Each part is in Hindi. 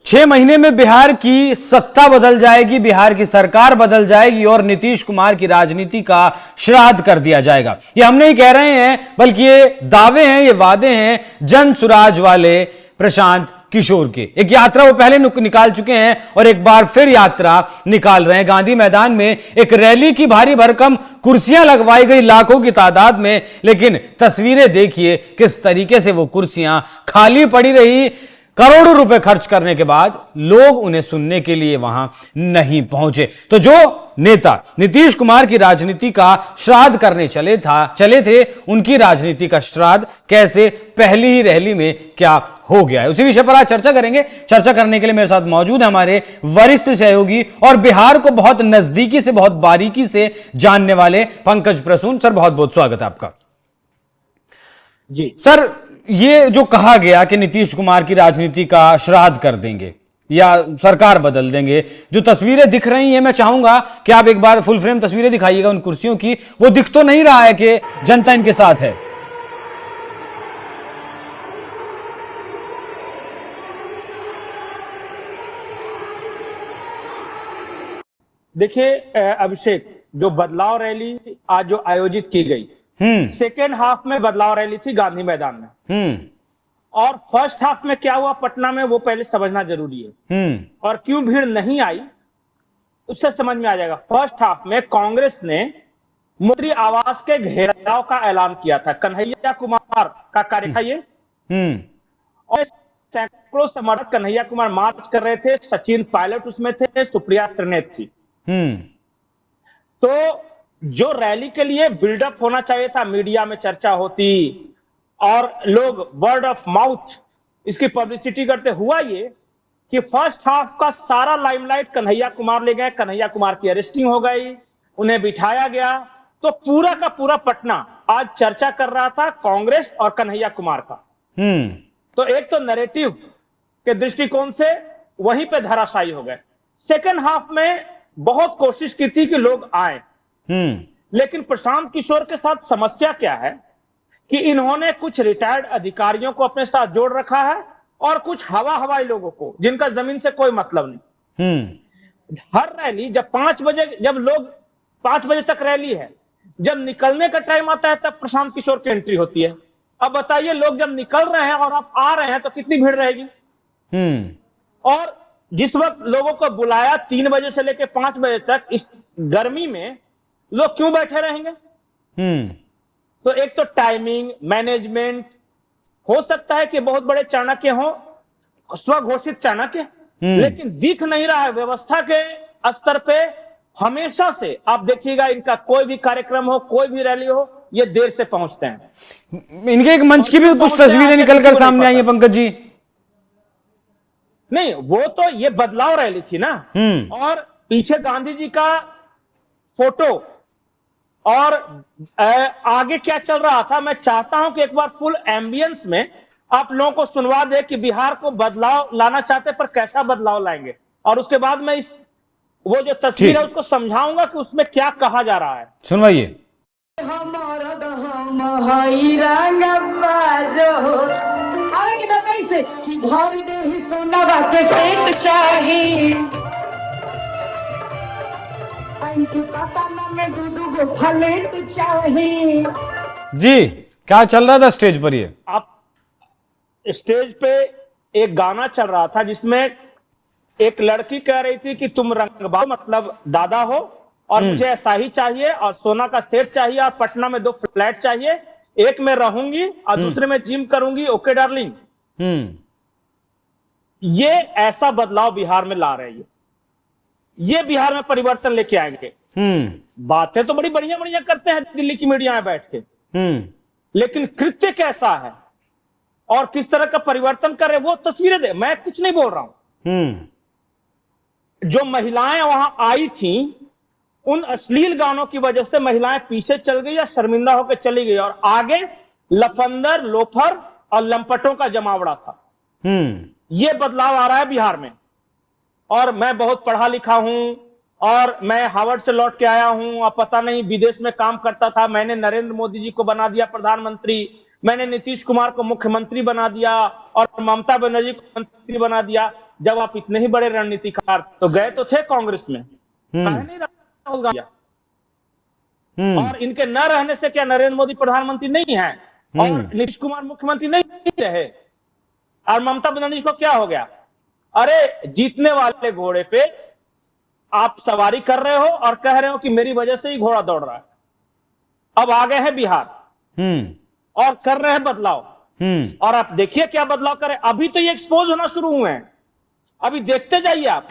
6 महीने में बिहार की सत्ता बदल जाएगी, बिहार की सरकार बदल जाएगी और नीतीश कुमार की राजनीति का श्राद्ध कर दिया जाएगा। ये हम नहीं कह रहे हैं, बल्कि ये दावे हैं, ये वादे हैं जन सुराज वाले प्रशांत किशोर के। एक यात्रा वो पहले निकाल चुके हैं और एक बार फिर यात्रा निकाल रहे हैं। गांधी मैदान में एक रैली की भारी भरकम कुर्सियां लगवाई गई लाखों की तादाद में, लेकिन तस्वीरें देखिए किस तरीके से वो कुर्सियां खाली पड़ी रही। करोड़ों रुपए खर्च करने के बाद लोग उन्हें सुनने के लिए वहां नहीं पहुंचे। तो जो नेता नीतीश कुमार की राजनीति का श्राद्ध करने चले थे, उनकी राजनीति का श्राद्ध कैसे पहली ही रैली में क्या हो गया है, उसी विषय पर आज चर्चा करेंगे। चर्चा करने के लिए मेरे साथ मौजूद है हमारे वरिष्ठ सहयोगी और बिहार को बहुत नजदीकी से, बहुत बारीकी से जानने वाले पंकज प्रसून। सर, बहुत बहुत स्वागत है आपका। जी सर, ये जो कहा गया कि नीतीश कुमार की राजनीति का श्राद्ध कर देंगे या सरकार बदल देंगे, जो तस्वीरें दिख रही हैं, मैं चाहूंगा कि आप एक बार फुल फ्रेम तस्वीरें दिखाइएगा उन कुर्सियों की। वो दिख तो नहीं रहा है कि जनता इनके साथ है। देखिए अभिषेक, जो बदलाव रैली आज जो आयोजित की गई, सेकेंड हाफ में बदलाव रैली थी गांधी मैदान में, और फर्स्ट हाफ में क्या हुआ पटना में वो पहले समझना जरूरी है। और क्यों भीड़ नहीं आई उससे समझ में आ जाएगा। फर्स्ट हाफ में कांग्रेस ने मुख्यमंत्री आवास के घेराव का ऐलान किया था। कन्हैया कुमार का कार्य था ये, और सैकड़ों समर्थक कन्हैया कुमार मार्च कर रहे थे। सचिन पायलट उसमें थे, सुप्रिया त्रिनेत थी। तो जो रैली के लिए बिल्डअप होना चाहिए था, मीडिया में चर्चा होती और लोग वर्ड ऑफ माउथ इसकी पब्लिसिटी करते, हुआ ये कि फर्स्ट हाफ का सारा लाइमलाइट कन्हैया कुमार ले गए। कन्हैया कुमार की अरेस्टिंग हो गई, उन्हें बिठाया गया। तो पूरा का पूरा पटना आज चर्चा कर रहा था कांग्रेस और कन्हैया कुमार का। तो एक तो नैरेटिव के दृष्टिकोण से वहीं पे धराशायी हो गए। सेकेंड हाफ में बहुत कोशिश की थी कि लोग आए, लेकिन प्रशांत किशोर के साथ समस्या क्या है कि इन्होंने कुछ रिटायर्ड अधिकारियों को अपने साथ जोड़ रखा है और कुछ हवाई लोगों को, जिनका जमीन से कोई मतलब नहीं। हर रैली जब 5 बजे, जब लोग 5 बजे तक रैली है, जब निकलने का टाइम आता है तब प्रशांत किशोर की एंट्री होती है। अब बताइए, लोग जब निकल रहे हैं और आप आ रहे हैं तो कितनी भीड़ रहेगी। और जिस वक्त लोगों को बुलाया 3 बजे से लेकर 5 बजे तक, इस गर्मी में लोग क्यों बैठे रहेंगे। तो एक तो टाइमिंग मैनेजमेंट, हो सकता है कि बहुत बड़े चाणक्य हो, स्वघोषित चाणक्य, लेकिन दिख नहीं रहा है व्यवस्था के स्तर पे। हमेशा से आप देखिएगा, इनका कोई भी कार्यक्रम हो, कोई भी रैली हो, ये देर से पहुंचते हैं। इनके एक मंच की भी कुछ तस्वीरें निकलकर सामने आई है पंकज जी। नहीं, वो तो ये बदलाव रैली थी ना, और पीछे गांधी जी का फोटो और आगे क्या चल रहा था। मैं चाहता हूं कि एक बार फुल एम्बियंस में आप लोगों को सुनवा दे कि बिहार को बदलाव लाना चाहते पर कैसा बदलाव लाएंगे, और उसके बाद मैं इस वो जो तस्वीर है उसको समझाऊंगा कि उसमें क्या कहा जा रहा है। सुनवाइए। जी, क्या चल रहा था स्टेज पर? ये आप स्टेज पे एक गाना चल रहा था जिसमें एक लड़की कह रही थी कि तुम रंगबाज मतलब दादा हो, और मुझे ऐसा ही चाहिए, और सोना का सेट चाहिए, और पटना में 2 फ्लैट चाहिए, एक में रहूंगी और दूसरे में जिम करूंगी। Okay darling. ये ऐसा बदलाव बिहार में ला रहे हैं। ये बिहार में परिवर्तन लेके आएंगे। बातें तो बड़ी बढ़िया बढ़िया करते हैं दिल्ली की मीडिया में बैठ के, लेकिन कृत्य कैसा है और किस तरह का परिवर्तन कर रहे, वो तस्वीरें दे। मैं कुछ नहीं बोल रहा हूं। जो महिलाएं वहां आई थी, उन अश्लील गानों की वजह से महिलाएं पीछे चल गई या शर्मिंदा होकर चली गई, और आगे लफंदर, लोफर और लंपटों का जमावड़ा था। ये बदलाव आ रहा है बिहार में। और मैं बहुत पढ़ा लिखा हूं, और मैं हार्वर्ड से लौट के आया हूं, और पता नहीं विदेश में काम करता था। मैंने नरेंद्र मोदी जी को बना दिया प्रधानमंत्री, मैंने नीतीश कुमार को मुख्यमंत्री बना दिया और ममता बनर्जी को मंत्री बना दिया। जब आप इतने ही बड़े रणनीतिकार तो गए तो थे कांग्रेस में, काहे नहीं राहुल गांधी? और इनके न रहने से क्या नरेंद्र मोदी प्रधानमंत्री नहीं है और नीतीश कुमार मुख्यमंत्री नहीं रहे? और ममता बनर्जी को क्या हो गया? अरे जीतने वाले घोड़े पे आप सवारी कर रहे हो और कह रहे हो कि मेरी वजह से ही घोड़ा दौड़ रहा है। अब आ गए हैं बिहार और कर रहे हैं बदलाव, और आप देखिए क्या बदलाव करें। अभी तो ये एक्सपोज होना शुरू हुए हैं, अभी देखते जाइए आप।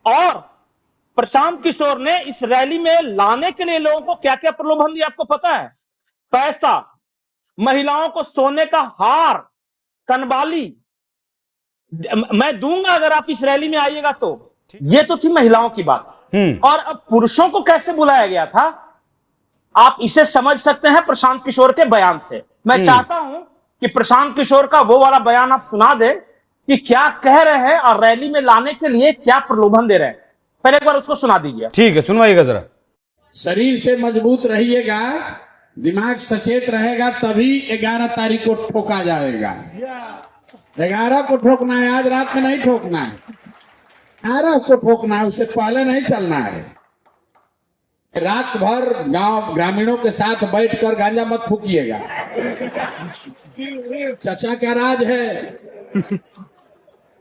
और प्रशांत किशोर ने इस रैली में लाने के लिए लोगों को क्या क्या प्रलोभन दिया आपको पता है? पैसा, महिलाओं को सोने का हार, कनबाली मैं दूंगा अगर आप इस रैली में आइएगा तो। ये तो थी महिलाओं की बात। और अब पुरुषों को कैसे बुलाया गया था आप इसे समझ सकते हैं प्रशांत किशोर के बयान से। मैं चाहता हूं कि प्रशांत किशोर का वो वाला बयान आप सुना दे कि क्या कह रहे हैं और रैली में लाने के लिए क्या प्रलोभन दे रहे हैं। पहले एक बार उसको सुना दीजिए। ठीक है, सुनवाइएगा जरा। शरीर से मजबूत रहिएगा, दिमाग सचेत रहेगा, तभी 11 तारीख को ठोका जाएगा। 11 को ठोकना है, आज रात में नहीं ठोकना है। 11 को ठोकना है, उससे पहले नहीं चलना है। रात भर गांव ग्रामीणों के साथ बैठकर गांजा मत फूकिएगा। चचा का राज है,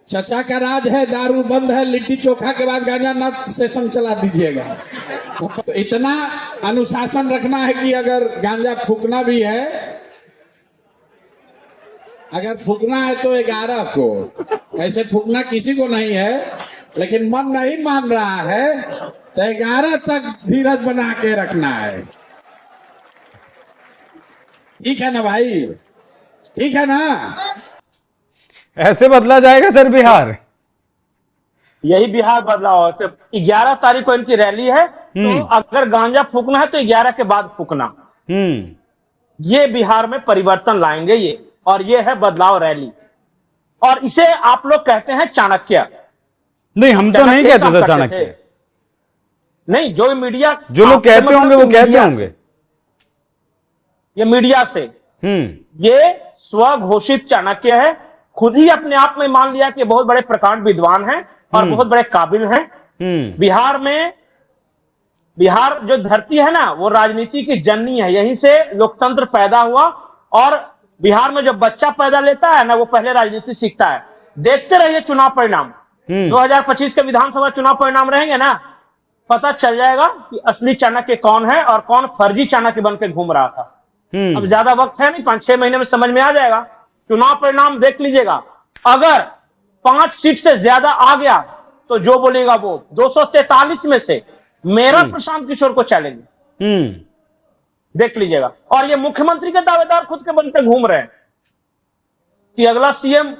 चचा का राज है, दारू बंद है, लिट्टी चोखा के बाद गांजा न सेशन चला दीजिएगा। तो इतना अनुशासन रखना है कि अगर गांजा फूकना भी है, अगर फूकना है तो 11 को, ऐसे फूकना किसी को नहीं है, लेकिन मन नहीं मान रहा है तो 11 तक धीरज बना के रखना है। ठीक है ना भाई? ठीक है ना? ऐसे बदला जाएगा सर बिहार? यही बिहार बदलाव है। 11 तारीख को इनकी रैली है, तो अगर गांजा फूकना है तो 11 के बाद फूकना। ये बिहार में परिवर्तन लाएंगे ये, और ये है बदलाव रैली। और इसे आप लोग कहते हैं चाणक्य। नहीं, हम तो नहीं कहते सर चाणक्य। नहीं, जो मीडिया, जो लोग कहते होंगे वो कहते होंगे। ये मीडिया से ये स्वघोषित चाणक्य है। खुद ही अपने आप में मान लिया कि बहुत बड़े प्रकांड विद्वान हैं और बहुत बड़े काबिल हैं। बिहार में, बिहार जो धरती है ना, वो राजनीति की जननी है। यहीं से लोकतंत्र पैदा हुआ। और बिहार में जब बच्चा पैदा लेता है ना, वो पहले राजनीति सीखता है। देखते रहिए चुनाव परिणाम। 2025 के विधानसभा चुनाव परिणाम रहेंगे ना, पता चल जाएगा कि असली चाणक्य कौन है और कौन फर्जी चाणक्य बन के घूम रहा था। अब ज्यादा वक्त है नहीं, 5-6 महीने में समझ में आ जाएगा। चुनाव परिणाम देख लीजिएगा। अगर 5 सीट से ज्यादा आ गया तो जो बोलेगा वो, 243 में से मेरा प्रशांत किशोर को चैलेंज देख लीजिएगा। और ये मुख्यमंत्री के दावेदार खुद के बनकर घूम रहे हैं कि अगला सीएम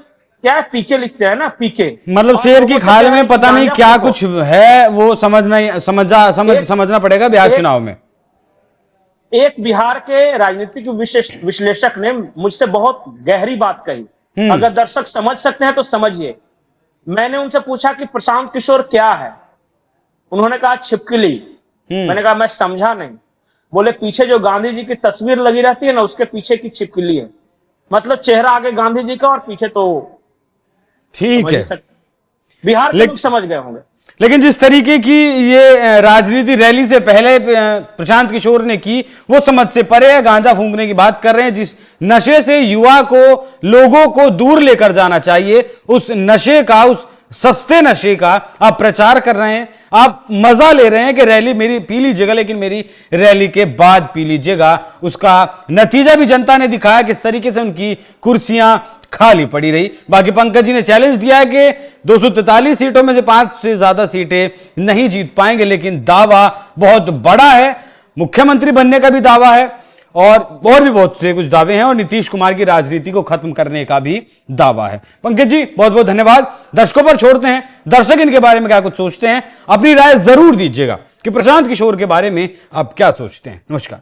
क्या है, पीके लिखते हैं ना, पीके मतलब शेर की खाल में पता नहीं क्या कुछ है, वो समझना पड़ेगा बिहार चुनाव में। एक बिहार के राजनीतिक विश्लेषक ने मुझसे बहुत गहरी बात कही। अगर दर्शक समझ सकते हैं तो समझिए। मैंने उनसे पूछा कि प्रशांत किशोर क्या है? उन्होंने कहा छिपकली। मैंने कहा मैं समझा नहीं। बोले पीछे जो गांधी जी की तस्वीर लगी रहती है ना, उसके पीछे की छिपकली है। मतलब चेहरा आगे गांधी जी का और पीछे तो ठीक है। बिहार के लोग समझ गए होंगे। लेकिन जिस तरीके की ये राजनीति रैली से पहले प्रशांत किशोर ने की, वो समझ से परे है। गांजा फूंकने की बात कर रहे हैं। जिस नशे से युवा को, लोगों को दूर लेकर जाना चाहिए, उस नशे का, उस सस्ते नशे का आप प्रचार कर रहे हैं। आप मजा ले रहे हैं कि रैली मेरी पी लीजिएगा, लेकिन मेरी रैली के बाद पी लीजिएगा। उसका नतीजा भी जनता ने दिखाया, किस तरीके से उनकी कुर्सियां खाली पड़ी रही। बाकी पंकज जी ने चैलेंज दिया है कि 243 सीटों में से 5 से ज्यादा सीटें नहीं जीत पाएंगे, लेकिन दावा बहुत बड़ा है। मुख्यमंत्री बनने का भी दावा है और भी बहुत से कुछ दावे हैं, और नीतीश कुमार की राजनीति को खत्म करने का भी दावा है। पंकज जी बहुत बहुत धन्यवाद। दर्शकों पर छोड़ते हैं, दर्शक इनके बारे में क्या कुछ सोचते हैं, अपनी राय जरूर दीजिएगा कि प्रशांत किशोर के बारे में आप क्या सोचते हैं। नमस्कार।